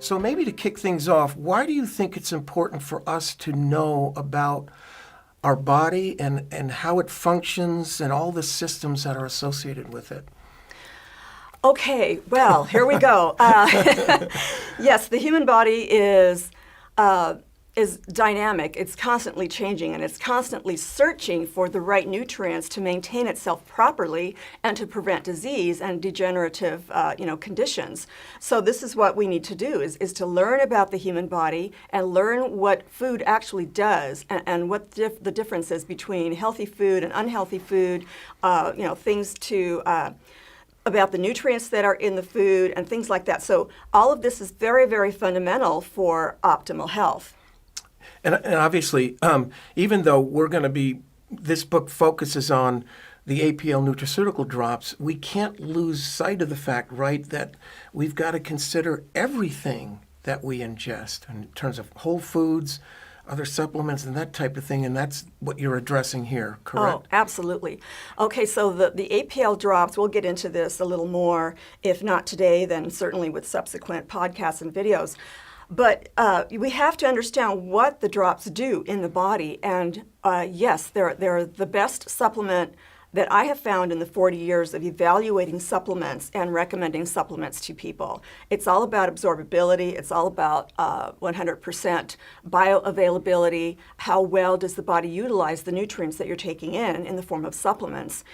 So maybe to kick things off, why do you think it's important for us to know about our body and how it functions and all the systems that are associated with it? Okay, well, here we go. Yes, the human body is dynamic. It's constantly changing, and it's constantly searching for the right nutrients to maintain itself properly and to prevent disease and degenerative conditions. So this is what we need to do, is to learn about the human body and learn what food actually does and what the difference is between healthy food and unhealthy food, things to about the nutrients that are in the food and things like that. So all of this is very, very fundamental for optimal health. And obviously, even though this book focuses on the APL nutraceutical drops, we can't lose sight of the fact, right, that we've got to consider everything that we ingest in terms of whole foods, other supplements, and that type of thing, and that's what you're addressing here, correct? Oh, absolutely. Okay, so the APL drops, we'll get into this a little more, if not today, then certainly with subsequent podcasts and videos. But we have to understand what the drops do in the body, and yes, they're the best supplement that I have found in the 40 years of evaluating supplements and recommending supplements to people. It's all about absorbability. It's all about 100% bioavailability. How well does the body utilize the nutrients that you're taking in the form of supplements?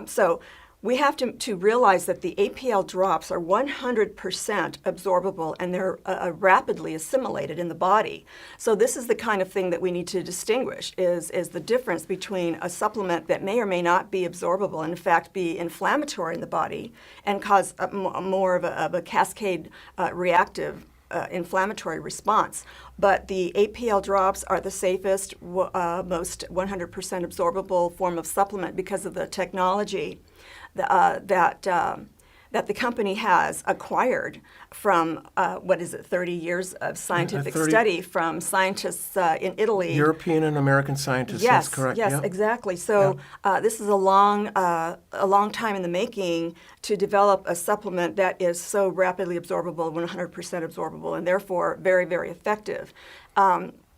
So we have to realize that the APL drops are 100% absorbable, and they're rapidly assimilated in the body. So this is the kind of thing that we need to distinguish, is the difference between a supplement that may or may not be absorbable and in fact be inflammatory in the body and cause more of a cascade reactive inflammatory response. But the APL drops are the safest, most 100% absorbable form of supplement because of the technology that the company has acquired from, 30 years of scientific study from scientists in Italy. European and American scientists, yes, that's correct. Yes, yeah. Exactly. So this is a long time in the making to develop a supplement that is so rapidly absorbable, 100% absorbable, and therefore very, very effective.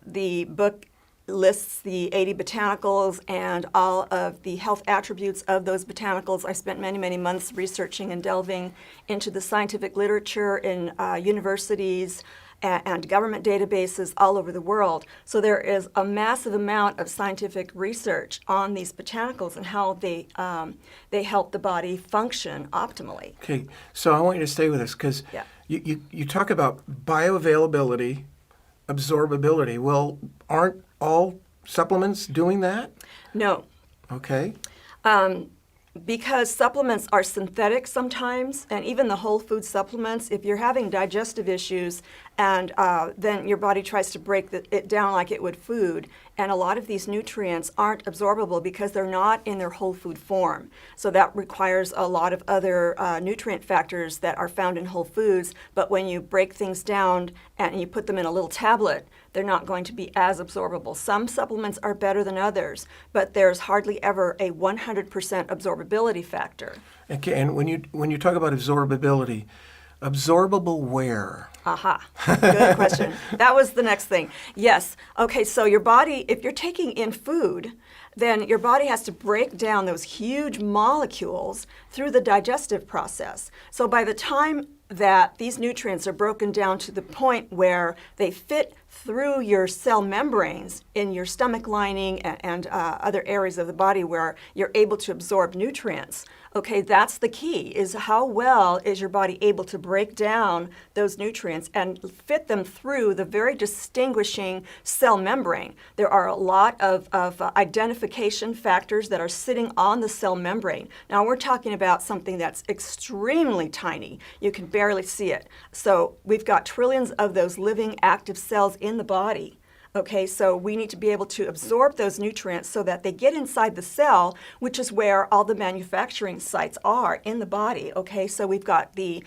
The book lists the 80 botanicals and all of the health attributes of those botanicals. I spent many, many months researching and delving into the scientific literature in universities and government databases all over the world. So there is a massive amount of scientific research on these botanicals and how they help the body function optimally. Okay, so I want you to stay with us because you talk about bioavailability, absorbability. Well, aren't all supplements doing that? No. Okay. Because supplements are synthetic sometimes, and even the whole food supplements, if you're having digestive issues and then your body tries to break it down like it would food, and a lot of these nutrients aren't absorbable because they're not in their whole food form. So that requires a lot of other nutrient factors that are found in whole foods, but when you break things down and you put them in a little tablet, they're not going to be as absorbable. Some supplements are better than others, but there's hardly ever a 100% absorbability factor. Okay, and when you talk about absorbability, absorbable where? Aha, good question. That was the next thing. Yes, okay, so your body, if you're taking in food, then your body has to break down those huge molecules through the digestive process. So by the time that these nutrients are broken down to the point where they fit through your cell membranes in your stomach lining and other areas of the body where you're able to absorb nutrients. Okay, that's the key, is how well is your body able to break down those nutrients and fit them through the very distinguishing cell membrane. There are a lot of identification factors that are sitting on the cell membrane. Now we're talking about something that's extremely tiny. You can barely see it. So we've got trillions of those living active cells in the body. Okay, so we need to be able to absorb those nutrients so that they get inside the cell, which is where all the manufacturing sites are in the body. Okay, so we've got the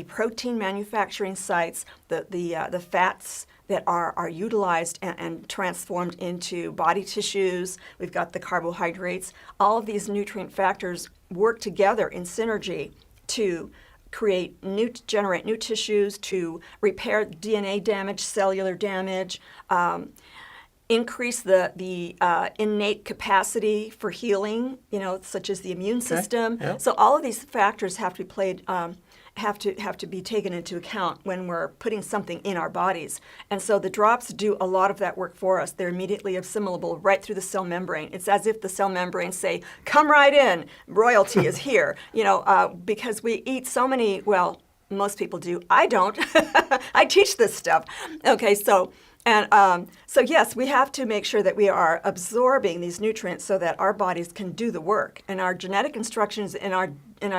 protein manufacturing sites, the fats that are utilized and transformed into body tissues. We've got the carbohydrates. All of these nutrient factors work together in synergy to generate new tissues, to repair DNA damage, cellular damage, increase the innate capacity for healing, such as the immune system. Yeah. So all of these factors have to be played. Have to be taken into account when we're putting something in our bodies. And so the drops do a lot of that work for us. They're immediately assimilable right through the cell membrane. It's as if the cell membranes say, come right in, royalty is here. Because we eat so many, well, most people do. I don't. I teach this stuff. Okay, so yes, we have to make sure that we are absorbing these nutrients so that our bodies can do the work. And our genetic instructions in our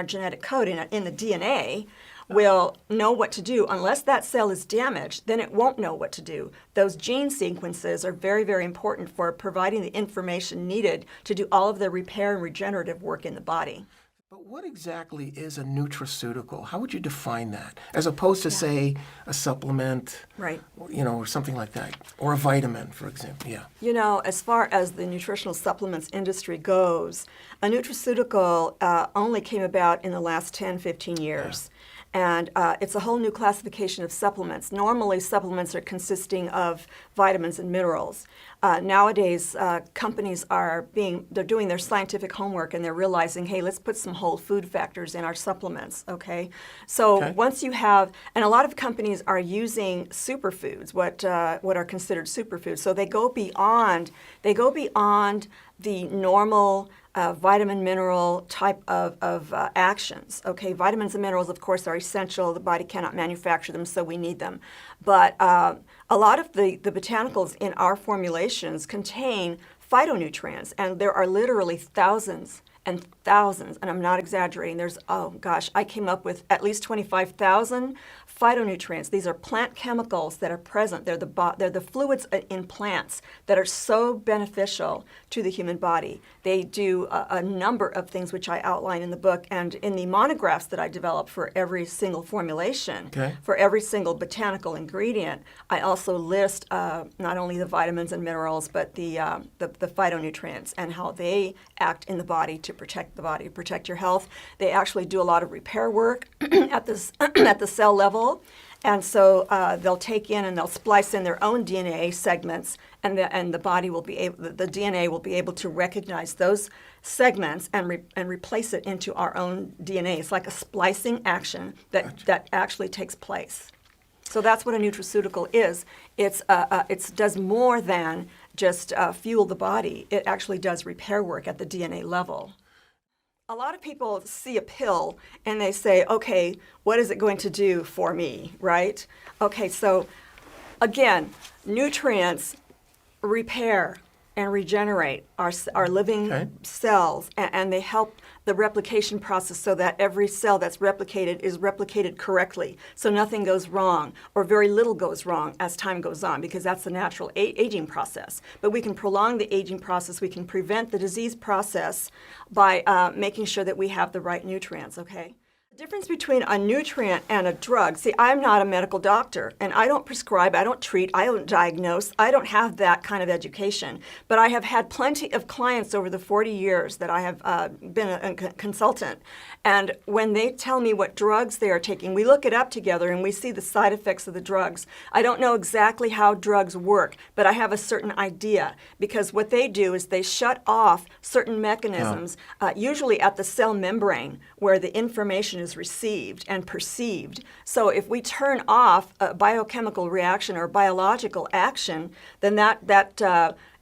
genetic code, in the DNA, will know what to do. Unless that cell is damaged, then it won't know what to do. Those gene sequences are very, very important for providing the information needed to do all of the repair and regenerative work in the body. But what exactly is a nutraceutical? How would you define that? As opposed to, say, a supplement, right? Or something like that, or a vitamin, for example. Yeah. As far as the nutritional supplements industry goes, a nutraceutical only came about in the last 10, 15 years. Yeah. And it's a whole new classification of supplements. Normally, supplements are consisting of vitamins and minerals. Nowadays, companies they're doing their scientific homework, and they're realizing, hey, let's put some whole food factors in our supplements, okay? So once you have, and a lot of companies are using superfoods, what are considered superfoods. So they go beyond the normal vitamin mineral type of actions. Okay, vitamins and minerals, of course, are essential. The body cannot manufacture them, so we need them. But a lot of the botanicals in our formulations contain phytonutrients, and there are literally thousands and thousands, and I'm not exaggerating. I came up with at least 25,000 phytonutrients. These are plant chemicals that are present. They're the fluids in plants that are so beneficial to the human body. They do a number of things which I outline in the book and in the monographs that I develop for every single formulation, for every single botanical ingredient. I also list not only the vitamins and minerals, but the phytonutrients and how they act in the body to protect the body, protect your health. They actually do a lot of repair work at the cell level, and so they'll take in and they'll splice in their own DNA segments, and the body will be able, the DNA will be able to recognize those segments and replace it into our own DNA. It's like a splicing action that actually takes place. So that's what a nutraceutical is. It does more than just fuel the body. It actually does repair work at the DNA level. A lot of people see a pill and they say, okay, what is it going to do for me, right? Okay, so again, nutrients repair and regenerate our living cells, and they help the replication process so that every cell that's replicated is replicated correctly, so nothing goes wrong or very little goes wrong as time goes on, because that's the natural aging process. But we can prolong the aging process. We can prevent the disease process by making sure that we have the right nutrients, okay? The difference between a nutrient and a drug, see, I'm not a medical doctor, and I don't prescribe, I don't treat, I don't diagnose, I don't have that kind of education. But I have had plenty of clients over the 40 years that I have been a consultant. And when they tell me what drugs they are taking, we look it up together and we see the side effects of the drugs. I don't know exactly how drugs work, but I have a certain idea, because what they do is they shut off certain mechanisms, usually at the cell membrane, where the information is received and perceived. So if we turn off a biochemical reaction or biological action, then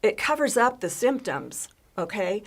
it covers up the symptoms. Okay,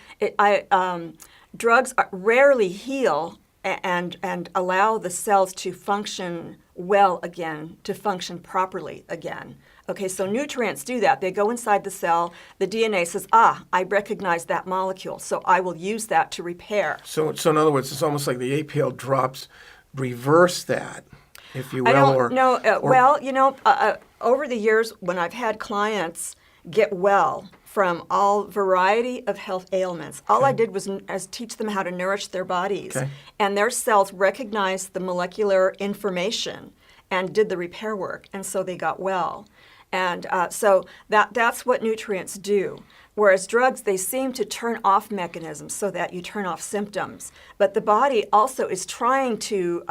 drugs rarely heal and allow the cells to function well again, to function properly again. Okay, so nutrients do that. They go inside the cell. The DNA says, I recognize that molecule, so I will use that to repair. So in other words, it's almost like the APL drops reverse that, if you will. I don't know. Over the years, when I've had clients get well from all variety of health ailments, all I did was teach them how to nourish their bodies. And their cells recognized the molecular information and did the repair work, and so they got well. And so that's what nutrients do. Whereas drugs, they seem to turn off mechanisms so that you turn off symptoms. But the body also is trying to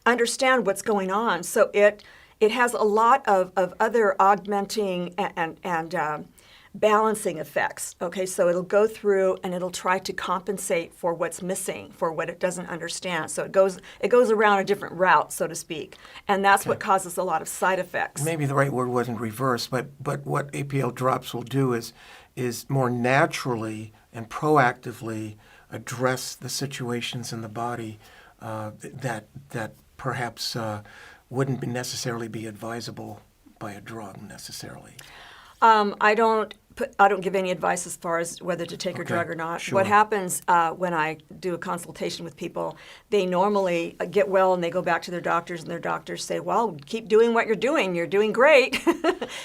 understand what's going on. So it has a lot of other augmenting and balancing effects. Okay, so it'll go through and it'll try to compensate for what's missing, for what it doesn't understand. So it goes around a different route, so to speak, and that's what causes a lot of side effects. Maybe the right word wasn't reverse, but what APL drops will do is more naturally and proactively address the situations in the body that perhaps wouldn't necessarily be advisable by a drug necessarily. I don't give any advice as far as whether to take a drug or not. Sure. What happens when I do a consultation with people, they normally get well and they go back to their doctors, and their doctors say, well, keep doing what you're doing great.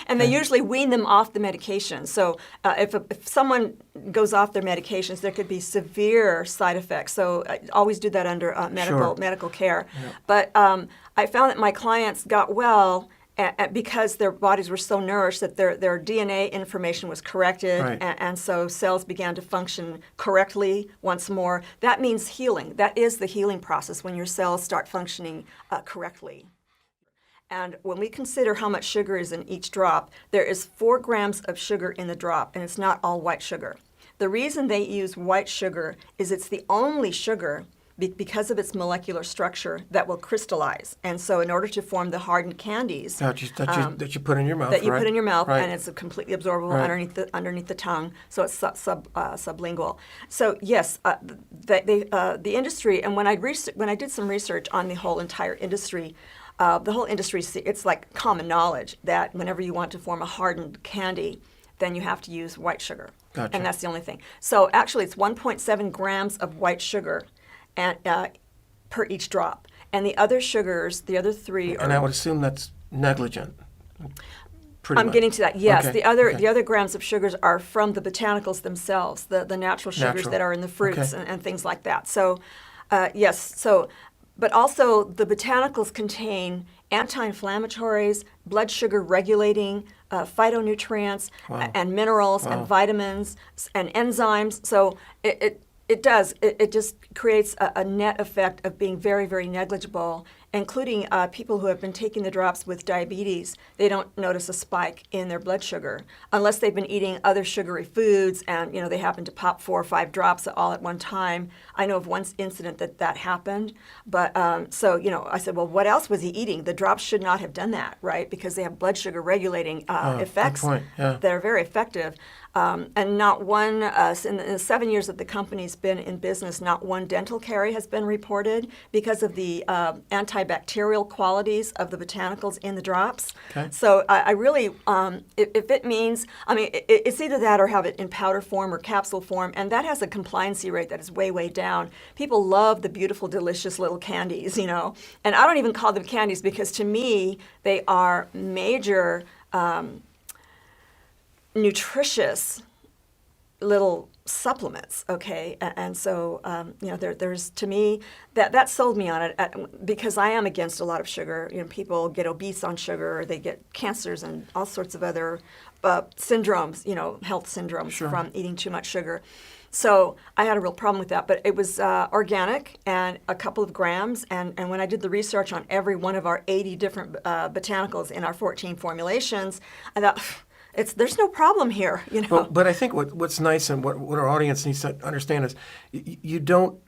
And they usually wean them off the medication. So if someone goes off their medications, there could be severe side effects. So I always do that under medical care. Yeah. But I found that my clients got well because their bodies were so nourished that their DNA information was corrected, right. and so cells began to function correctly once more. That means healing. That is the healing process, when your cells start functioning correctly. And when we consider how much sugar is in each drop, there is 4 grams of sugar in the drop, and it's not all white sugar. The reason they use white sugar is it's the only sugar because of its molecular structure that will crystallize. And so in order to form the hardened candies that you put in your mouth, that you right? put in your mouth, right. and it's completely absorbable right. underneath the tongue, so it's sublingual. So yes, the industry, and when I did some research on the whole entire industry, the whole industry, it's like common knowledge that whenever you want to form a hardened candy, then you have to use white sugar. Gotcha. And that's the only thing. So actually it's 1.7 grams of white sugar per each drop. And the other sugars, the other 3 are... And I would assume that's negligent. I'm getting to that. Yes, Okay. The other grams of sugars are from the botanicals themselves, the natural sugars that are in the fruits and things like that. So, yes. So, but also the botanicals contain anti-inflammatories, blood sugar regulating, phytonutrients, and minerals and vitamins and enzymes. So it just creates a net effect of being very, very negligible, including people who have been taking the drops with diabetes. They don't notice a spike in their blood sugar unless they've been eating other sugary foods and they happen to pop 4 or 5 drops all at one time. I know of one incident that happened, but so I said, well, what else was he eating? The drops should not have done that, right? Because they have blood sugar regulating effects that are very effective. And not one, in the 7 years that the company's been in business, not one dental carie has been reported because of the antibacterial qualities of the botanicals in the drops. Okay. So I really, if it means, it's either that or have it in powder form or capsule form, and that has a compliancy rate that is way, way down. People love the beautiful, delicious little candies, and I don't even call them candies because to me, they are major nutritious little supplements, okay? And so, there's, to me, that sold me on it because I am against a lot of sugar. People get obese on sugar, or they get cancers and all sorts of other syndromes, health syndromes from eating too much sugar. So I had a real problem with that, but it was organic and a couple of grams. And when I did the research on every one of our 80 different botanicals in our 14 formulations, I thought, there's no problem here, But I think what's nice and what our audience needs to understand is you don't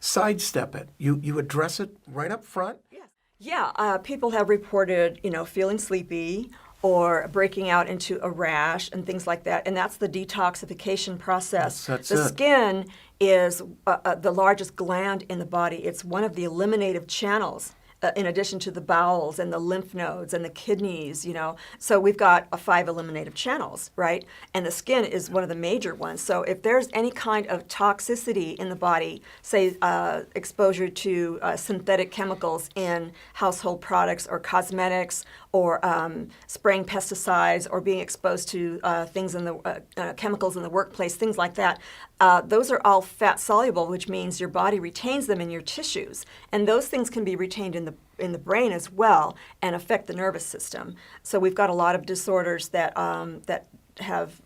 sidestep it. You address it right up front. Yes. Yeah. People have reported, feeling sleepy or breaking out into a rash and things like that, and that's the detoxification process. That's the it. skin is the largest gland in the body. It's one of the eliminative channels. In addition to the bowels and the lymph nodes and the kidneys, So we've got 5 eliminative channels, right? And the skin is one of the major ones. So if there's any kind of toxicity in the body, say exposure to synthetic chemicals in household products or cosmetics or spraying pesticides or being exposed to things in the chemicals in the workplace, things like that. Those are all fat soluble, which means your body retains them in your tissues, and those things can be retained in the brain as well and affect the nervous system. So we've got a lot of disorders that have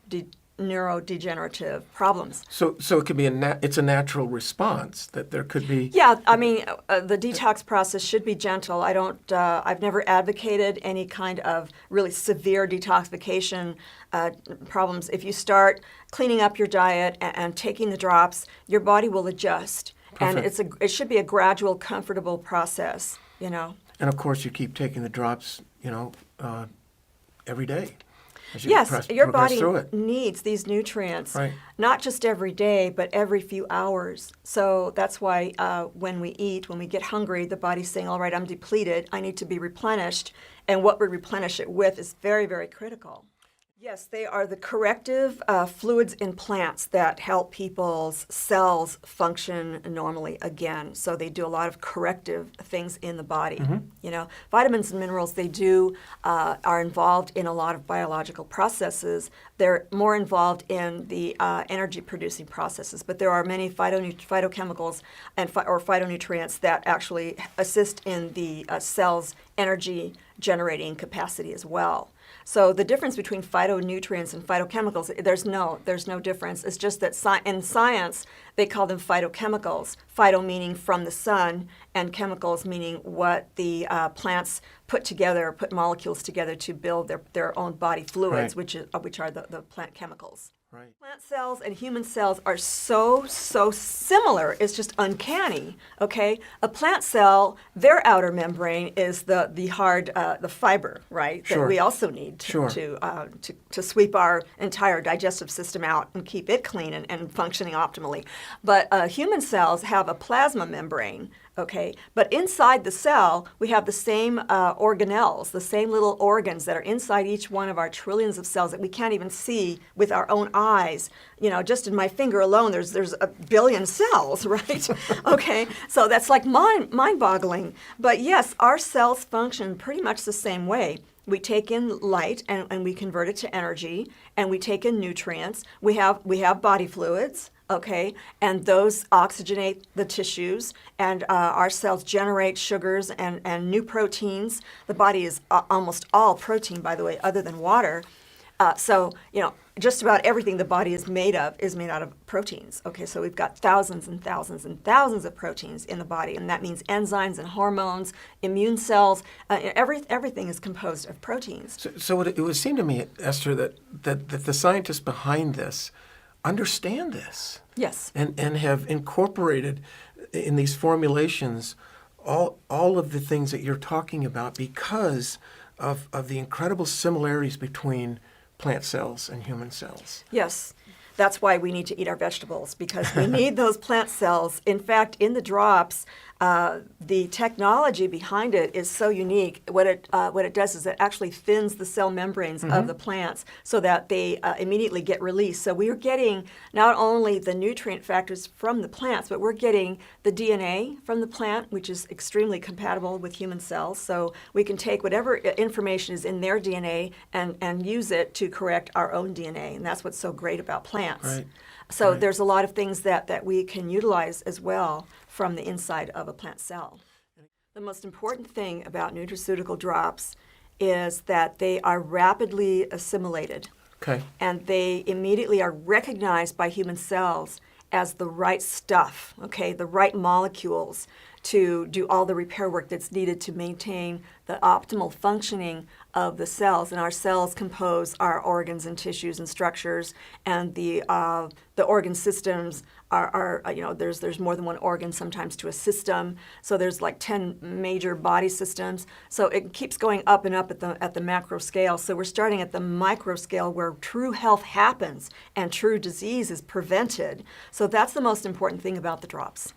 neurodegenerative problems. So it could be it's a natural response that there could be. Yeah, I mean, the detox process should be gentle. I've never advocated any kind of really severe detoxification problems. If you start cleaning up your diet and taking the drops, your body will adjust. Perfect. And it should be a gradual, comfortable process, And of course, you keep taking the drops, every day. Yes, your body through it. needs these nutrients, Right. not just every day, but every few hours. So that's why when we eat, when we get hungry, the body's saying, all right, I'm depleted, I need to be replenished. And what we replenish it with is very, very critical. Yes, they are the corrective fluids in plants that help people's cells function normally again. So they do a lot of corrective things in the body. Vitamins and minerals, they are involved in a lot of biological processes. They're more involved in the energy-producing processes, but there are many phytochemicals or phytonutrients that actually assist in the cell's energy-generating capacity as well. So the difference between phytonutrients and phytochemicals, there's no difference. It's just that in science, they call them phytochemicals. Phyto meaning from the sun, and chemicals meaning what the plants put molecules together to build their own body fluids, Right. which are the plant chemicals. Right. Plant cells and human cells are so similar. It's just uncanny. Okay, a plant cell, their outer membrane is the hard the fiber, right? Sure. That we also need to sweep our entire digestive system out and keep it clean and functioning optimally. But human cells have a plasma membrane. Okay, but inside the cell, we have the same organelles, the same little organs that are inside each one of our trillions of cells that we can't even see with our own eyes. Just in my finger alone, there's a billion cells, right? Okay, so that's like mind-boggling. But yes, our cells function pretty much the same way. We take in light and we convert it to energy, and we take in nutrients. We have body fluids. Okay, and those oxygenate the tissues, and our cells generate sugars and new proteins. The body is almost all protein, by the way, other than water. So just about everything the body is made out of proteins. Okay, so we've got thousands and thousands and thousands of proteins in the body, and that means enzymes and hormones, immune cells. Everything is composed of proteins. So it would seem to me, Esther, that the scientists behind this understand this. Yes. And have incorporated in these formulations all of the things that you're talking about because of the incredible similarities between plant cells and human cells. Yes. That's why we need to eat our vegetables, because we need those plant cells. In fact, in the drops, the technology behind it is so unique. What it does is it actually thins the cell membranes of the plants so that they immediately get released. So we are getting not only the nutrient factors from the plants, but we're getting the DNA from the plant, which is extremely compatible with human cells. So we can take whatever information is in their DNA and use it to correct our own DNA. And that's what's so great about plants. Right. So Right. there's a lot of things that we can utilize as well from the inside of a plant cell. The most important thing about nutraceutical drops is that they are rapidly assimilated. Okay. And they immediately are recognized by human cells as the right stuff, okay, the right molecules to do all the repair work that's needed to maintain the optimal functioning of the cells. And our cells compose our organs and tissues and structures, and the organ systems are there's more than one organ sometimes to a system. So there's like 10 major body systems. So it keeps going up and up at the macro scale. So we're starting at the micro scale where true health happens and true disease is prevented. So that's the most important thing about the drops.